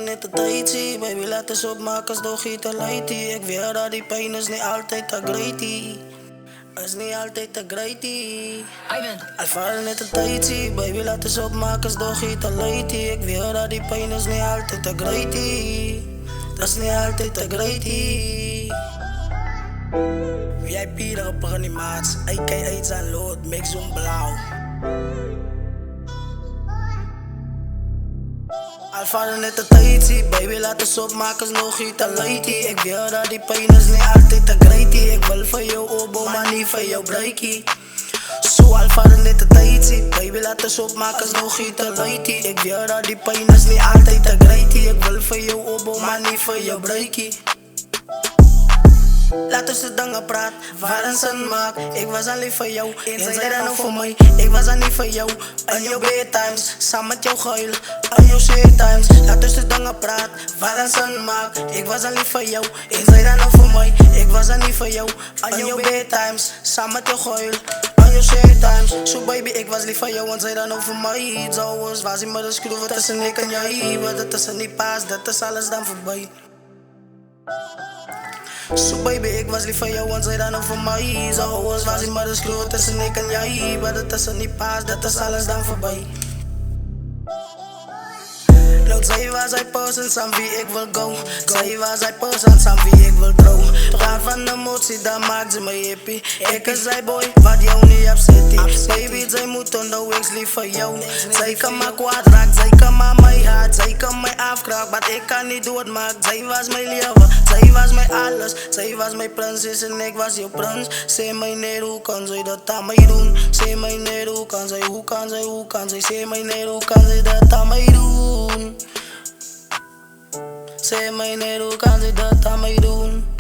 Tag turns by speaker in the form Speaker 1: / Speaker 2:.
Speaker 1: net de tijd zie. Baby, laat eens opmaken als door gieten lighty. Ik weet dat die pijn is niet altijd te greaty. Is niet altijd te greaty. Ervaren net de tijd zie. Baby, laat eens opmaken als door gieten lighty. Ik weet dat die pijn is niet altijd te greaty. Dat is niet altijd te greaty. VIP rapper animatie. A.k.a. zijn lood, mix zo'n blauw. Ervaren net de tijd zie. Baby, laat eens opmaken als nog iets te lighty. Ik weet dat die pijn is niet altijd te greaty. Ik wil van jou obo, maar niet van jou breaky. Zo ervaren net de tijd zie. Baby, laat eens opmaken als nog iets te lighty. Ik weet dat die pijn is niet altijd te greaty. Ik wil van jou obo, maar niet van jou breaky. Laat ons de dingen praten, waar een zin maakt. Ik was al lief voor jou, en zij dan ook voor mij. Ik was al niet voor jou, in jouw bedtimes. Samen met jou geil, in jouw sweet times. Laat ons de dingen praten, waar een zin maakt. Ik was al lief voor jou, en zij dan ook voor mij. Ik was al niet voor jou, in jouw bedtimes. Samen met jou geil, in jouw sweet times. So baby, ik was lief voor jou, en zij dan ook voor mij. Zo was hij met de schroeven tussen ik en jij. Wat het tussen niet past, dat is alles dan voorbij. So baby, ik was lief van jou, want zij dan ook voor mij. Zo was hij maar de schroef tussen ik en jij. Maar dat tussen niet pas, dat is alles dan voorbij. Nou, zij was hij persoon aan wie ik wil go. Zij was hij persoon aan wie ik wil trouw. Gaan van emotie, dan maakt ze me happy. Ik is zij boy, wat jou niet hebt zitten. Baby, zij moet onder ik lief voor jou. Zij kan me kwaad raken, zij kan me mijn hart. Zij kan mij afkraken, maar ik kan niet doodmaken. Zij was mijn leven, zij was mijn alles. Zij was mijn prinses en ik was jouw prins. Zeg mij neer, hoe kan zij dat aan mij doen? Zeg mij neer, hoe kan zij, hoe kan zij, hoe kan zij? Zeg mij neer, hoe kan zij dat aan mij doen? Zeg mij neer, hoe kan zij dat aan mij doen?